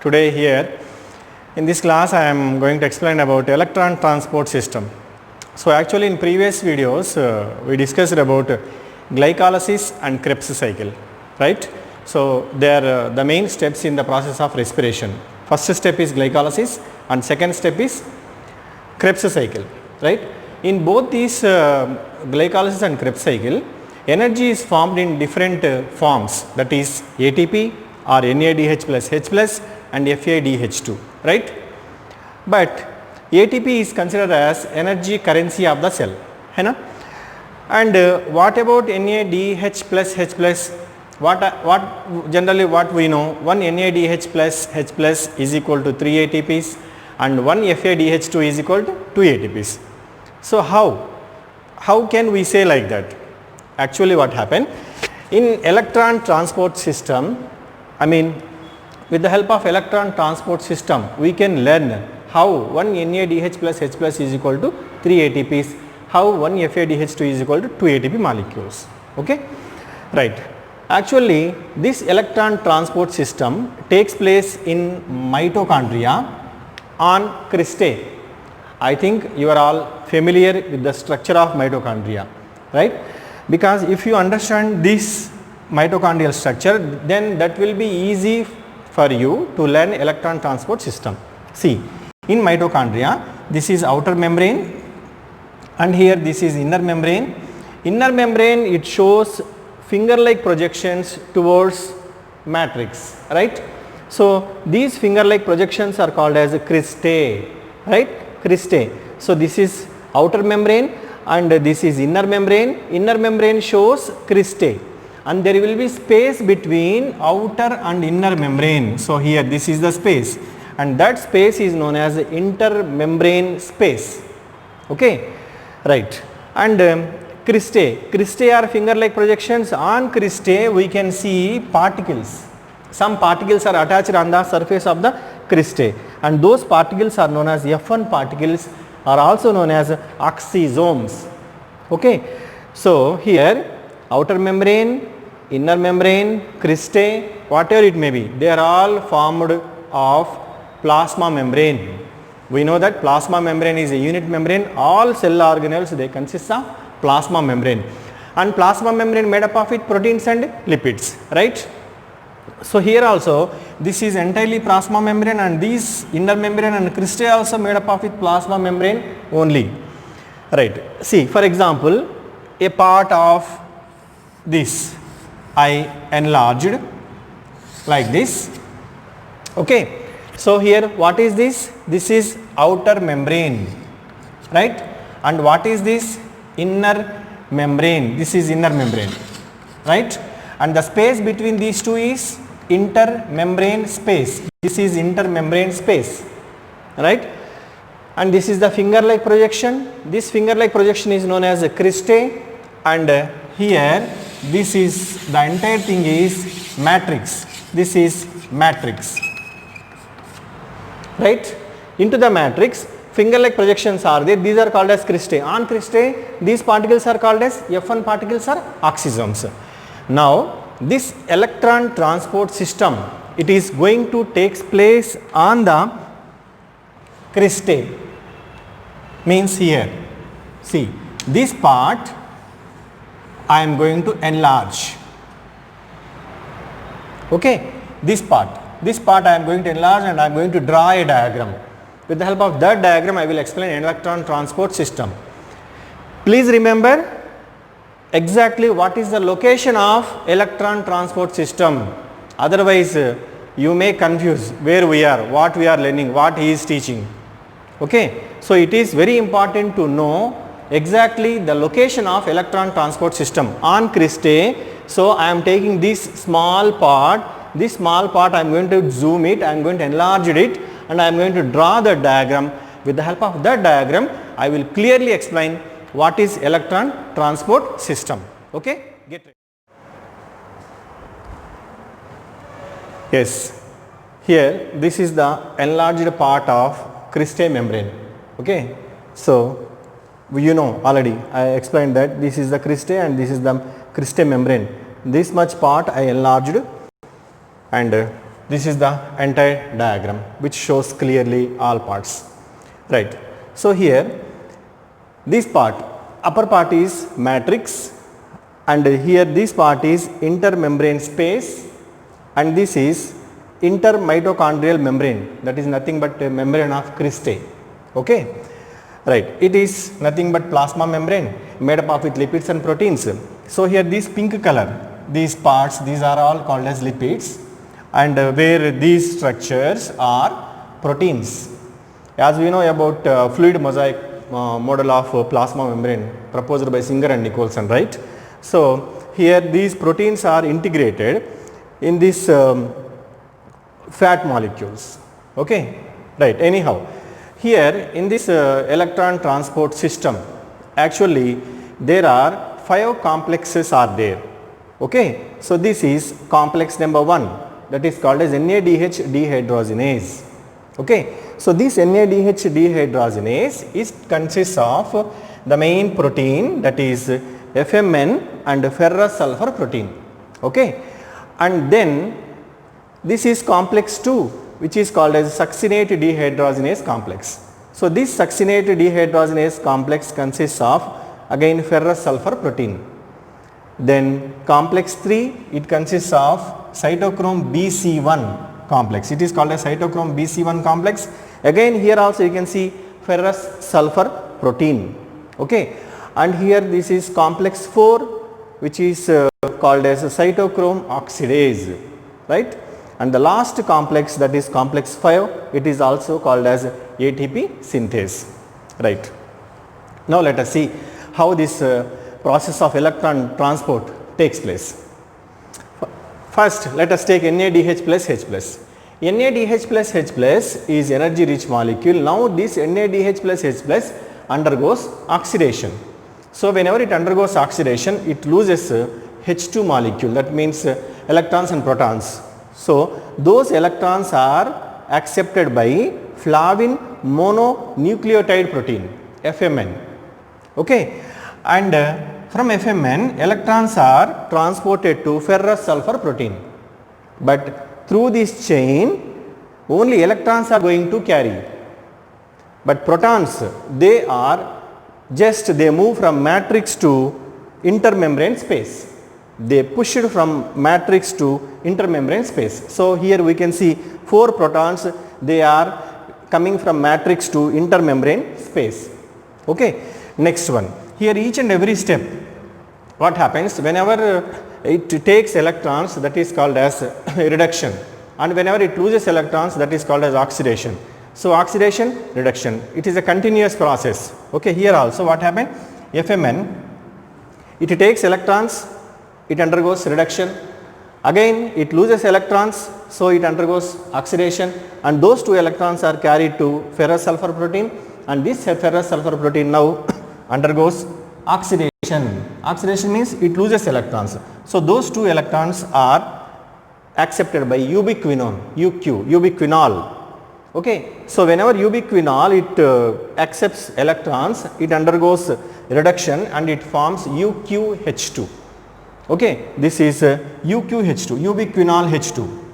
today here. In this class I am going to explain about electron transport system. So actually in previous videos we discussed about glycolysis and Krebs cycle, right? So they are the main steps in the process of respiration. First step is glycolysis and second step is Krebs cycle, right? In both these glycolysis and Krebs cycle, energy is formed in different forms, that is ATP or NADH plus H plus and FADH2, right? But ATP is considered as energy currency of the cell, है ना? And what about NADH plus H plus? What generally what we know, one NADH plus H plus is equal to 3 ATPs and one FADH2 is equal to 2 ATPs. So how can we say like that? Actually what happened in electron transport system, I mean with the help of electron transport system we can learn how one NADH plus H plus is equal to 3 ATPs, how one FADH2 is equal to 2 ATP molecules, okay, right. Actually this electron transport system takes place in mitochondria on cristae. I think you are all familiar with the structure of mitochondria, right? Because if you understand this mitochondrial structure, then that will be easy for you to learn electron transport system. See, in mitochondria this is outer membrane and here this is inner membrane. Inner membrane, it shows finger like projections towards matrix, right? So these finger like projections are called as cristae, right? Cristae. So this is outer membrane and this is inner membrane. Inner membrane shows cristae and there will be space between outer and inner membrane. So here this is the space and that space is known as intermembrane space, okay, right. And cristae are finger like projections. On cristae we can see particles. Some particles are attached on the surface of the cristae and those particles are known as F1 particles, are also known as oxisomes, okay. So here outer membrane, inner membrane, cristae, whatever it may be, they are all formed of plasma membrane. We know that plasma membrane is a unit membrane. All cell organelles, they consist of plasma membrane and plasma membrane made up of it proteins and lipids, right. So here also this is entirely plasma membrane and these inner membrane and cristae also made up of it plasma membrane only, right. See, for example, a part of this I enlarged like this, okay. So here what is this? This is outer membrane, right. And what is this? Inner membrane. This is inner membrane, right. And the space between these two is intermembrane space. This is intermembrane space, right. And this is the finger like projection. This finger like projection is known as a cristae and here this is the entire thing is matrix. This is matrix, right. Into the matrix finger like projections are there. These are called as cristae. On cristae these particles are called as F1 particles or oxisomes. Now this electron transport system, it is going to take place on the cristae, means here see this part I am going to enlarge, okay. This part I am going to enlarge and I am going to draw a diagram. With the help of that diagram I will explain electron transport system. Please remember exactly what is the location of electron transport system, otherwise you may confuse where we are, what we are learning, what he is teaching, okay. So it is very important to know exactly the location of electron transport system on cristae. So I am taking this small part I am going to zoom it, I am going to enlarge it and I am going to draw the diagram. With the help of that diagram I will clearly explain what is electron transport system, okay. Get ready. Yes, here this is the enlarged part of cristae membrane, okay. So you know already I explained that this is the cristae and this is the cristae membrane. This much part I enlarged and This is the entire diagram which shows clearly all parts, right. So here this part, upper part is matrix, and here this part is intermembrane space, and this is intermitochondrial membrane, that is nothing but a membrane of cristae, okay, right. It is nothing but plasma membrane made up of with lipids and proteins. So here this pink color, these parts, these are all called as lipids, and where these structures are proteins. As we know about fluid mosaic model of plasma membrane proposed by Singer and Nicholson, right. So here these proteins are integrated in this fat molecules, okay, right. Anyhow, here in this electron transport system, actually there are 5 complexes are there, okay. So this is complex number 1, that is called as NADH dehydrogenase, okay. So this NADH dehydrogenase is consists of the main protein, that is FMN and ferrous sulfur protein, okay. And then this is complex 2, which is called as succinate dehydrogenase complex. So this succinate dehydrogenase complex consists of again ferrous sulfur protein. Then complex 3, it consists of cytochrome BC1 complex. It is called as cytochrome BC1 complex. Again here also you can see ferrous sulfur protein, okay. And here this is complex 4, which is called as cytochrome oxidase, right. And the last complex, that is complex 5, it is also called as ATP synthase, right. Now let us see how this process of electron transport takes place. First let us take NADH plus H plus. NADH plus H plus is energy rich molecule. Now this NADH plus H plus undergoes oxidation. So whenever it undergoes oxidation, it loses H2 molecule, that means electrons and protons. So those electrons are accepted by flavin mononucleotide protein, FMN, okay. And from FMN, electrons are transported to ferrous sulfur protein, but through this chain only electrons are going to carry, but protons, they move from matrix to intermembrane space. They pushed from matrix to intermembrane space. So here we can see 4 protons, they are coming from matrix to intermembrane space, okay. Next one, here each and every step, what happens whenever it takes electrons, that is called as reduction, and whenever it loses electrons, that is called as oxidation. So oxidation, reduction, it is a continuous process, okay. Here also what happened, FMN, it takes electrons, it undergoes reduction, again it loses electrons, so it undergoes oxidation, and those 2 electrons are carried to ferrous sulfur protein, and this ferrous sulfur protein now undergoes oxidation. Oxidation means it loses electrons. So those 2 electrons are accepted by ubiquinol, okay. So whenever ubiquinol it accepts electrons, it undergoes reduction and it forms UQH2, okay. This is UQH2, ubiquinol H2,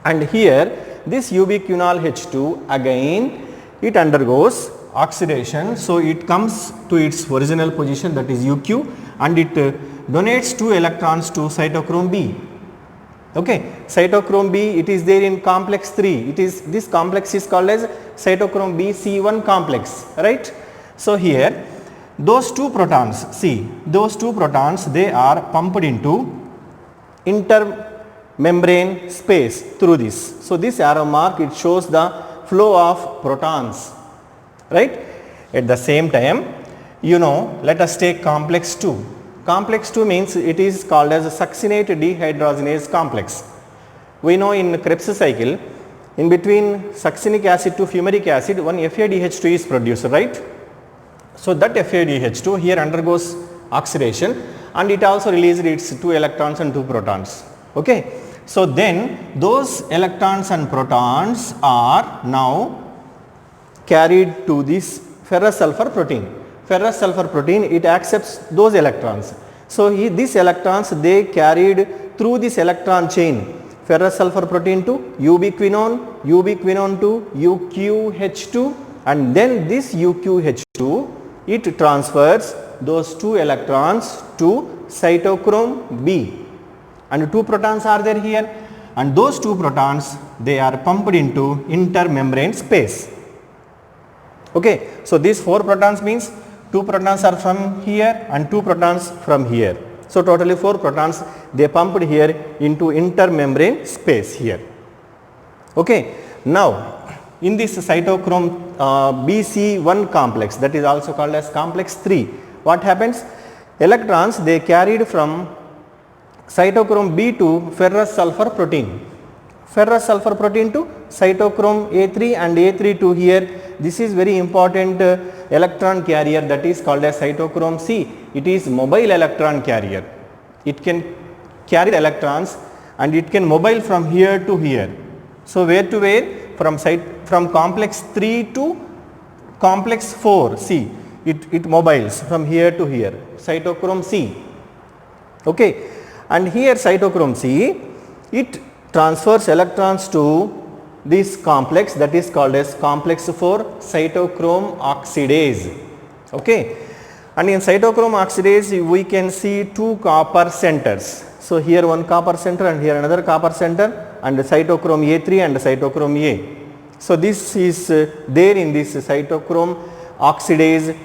and here this ubiquinol H2 again it undergoes oxidation. So it comes to its original position, that is UQ, and it donates 2 electrons to cytochrome B, okay. Cytochrome B, it is there in complex 3, this complex is called as cytochrome BC1 complex, right. So here those 2 protons, see those 2 protons, they are pumped into intermembrane space through this. So this arrow mark, it shows the flow of protons, right. At the same time, let us take complex 2. Complex 2 means it is called as a succinate dehydrogenase complex. We know in Krebs cycle, in between succinic acid to fumaric acid, one FADH2 is produced, right. So that FADH2 here undergoes oxidation, and it also releases its 2 electrons and 2 protons, okay. So then those electrons and protons are now carried to this ferrous sulfur protein. Ferrous sulfur protein, it accepts those electrons. So these electrons, they carried through this electron chain ferrous sulfur protein to ubiquinone to UQH2, and then this UQH2 it transfers those 2 electrons to cytochrome B, and 2 protons are there here, and those 2 protons they are pumped into intermembrane space. Okay, so these 4 protons means 2 protons are from here and 2 protons from here. So totally 4 protons they pumped here into intermembrane space here. Okay, now in this cytochrome BC1 complex, that is also called as complex 3, what happens? Electrons they carried from cytochrome B to ferrous sulfur protein, ferrous sulfur protein to cytochrome A3 and A3 to here. This is very important electron carrier, that is called as cytochrome C. It is mobile electron carrier. It can carry the electrons and it can mobile from here to here. So where to where? From complex 3 to complex 4 C. It mobiles from here to here, cytochrome C. Okay, and here cytochrome C it transfers electrons to this complex, that is called as complex 4 cytochrome oxidase. Okay, and in cytochrome oxidase we can see 2 copper centers. So here one copper center and here another copper center, and cytochrome A3 and cytochrome A. So this is there in this cytochrome oxidase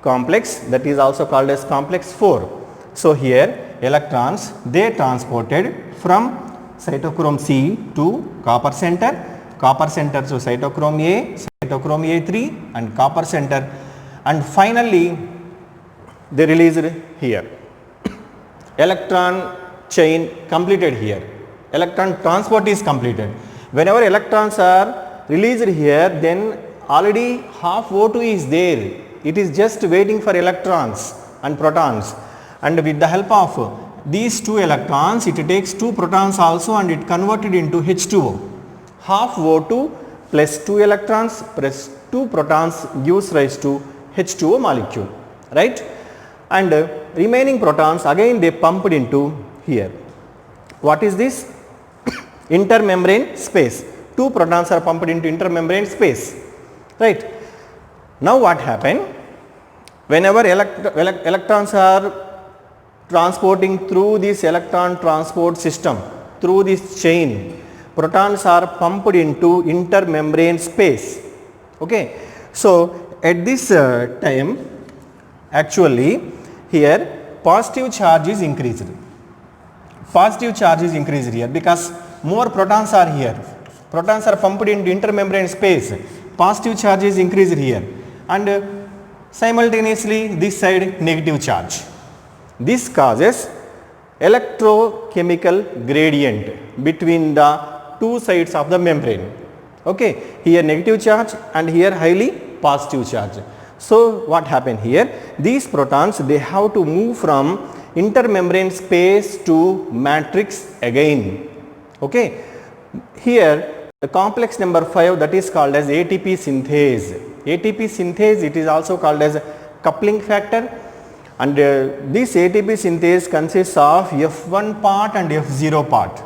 complex, that is also called as complex 4. So here electrons they transported from cytochrome C to copper center to cytochrome A, cytochrome A3 and copper center, and finally they released here. Electron chain completed here, electron transport is completed. Whenever electrons are released here, then already half O2 is there, it is just waiting for electrons and protons, and with the help of these 2 electrons it takes 2 protons also and it converted into H2O. Half O2 plus 2 electrons plus 2 protons gives rise to H2O molecule, right? And remaining protons again they pumped into here. What is this? Intermembrane space. 2 protons are pumped into intermembrane space, right? Now what happened? Whenever electrons are transporting through this electron transport system, through this chain, protons are pumped into intermembrane space. Okay, so at this time actually here positive charge is increased. Positive charge is increased here because more protons are here. Protons are pumped into intermembrane space. Positive charge is increased here, and simultaneously this side negative charge. This causes electrochemical gradient between the 2 sides of the membrane. Okay, here negative charge and here highly positive charge. So what happened here? These protons they have to move from intermembrane space to matrix again. Okay, here the complex number 5, that is called as ATP synthase. ATP synthase, it is also called as coupling factor, and this ATP synthase consists of F1 part and F0 part.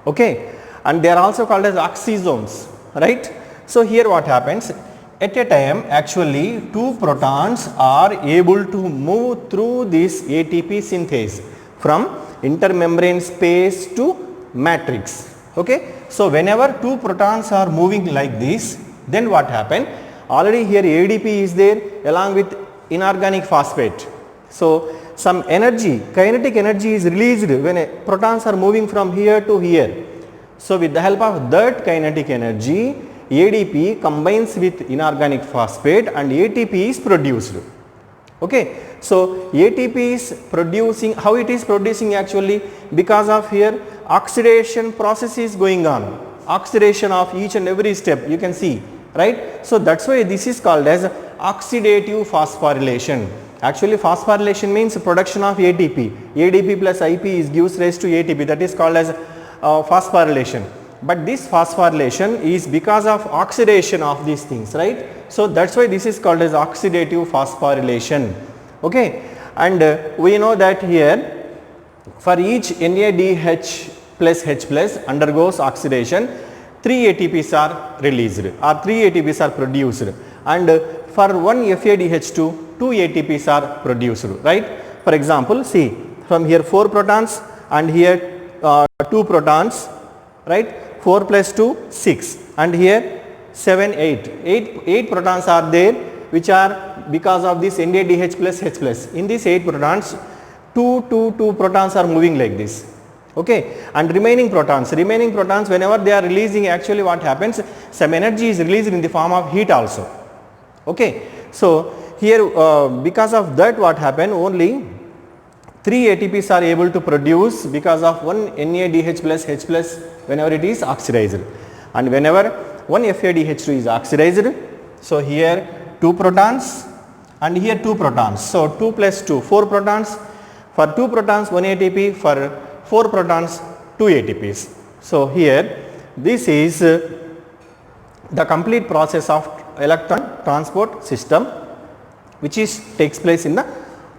Okay, and they are also called as oxysomes, right? So here what happens? At a time actually 2 protons are able to move through this ATP synthase from intermembrane space to matrix. Okay, so whenever 2 protons are moving like this, then what happened? Already here ADP is there along with inorganic phosphate. So some energy, kinetic energy is released when protons are moving from here to here. So with the help of that kinetic energy, ADP combines with inorganic phosphate and ATP is produced. Okay, so ATP is producing, how it is producing actually? Because of here oxidation process is going on, oxidation of each and every step you can see, right? So that's why this is called as oxidative phosphorylation. Actually phosphorylation means production of ATP. ADP plus IP gives rise to ATP, that is called as phosphorylation. But this phosphorylation is because of oxidation of these things, right? So that's why this is called as oxidative phosphorylation. Okay, and we know that here for each NADH plus H plus undergoes oxidation, 3 ATPs are released or 3 ATPs are produced, and for 1 FADH2 2 ATPs are produced, right. For example, see from here 4 protons and here 2 protons, right. 4 plus 2 6 and here 7 8 protons are there, which are because of this NADH plus H plus. In these 8 protons 2 protons are moving like this, okay, and remaining protons whenever they are releasing, actually what happens, some energy is released in the form of heat also, okay. So here because of that what happened, only 3 ATPs are able to produce because of 1 NADH plus H plus whenever it is oxidized, and whenever 1 FADH2 is oxidized, so here 2 protons and here 2 protons, so 2 plus 2 4 protons, for 2 protons 1 ATP, for 4 protons 2 ATPs. So here this is the complete process of electron transport system, which takes place in the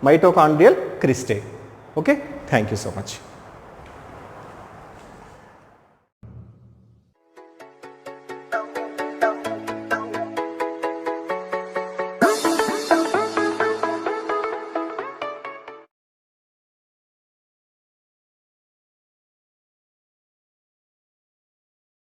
mitochondrial cristae. Okay, thank you so much.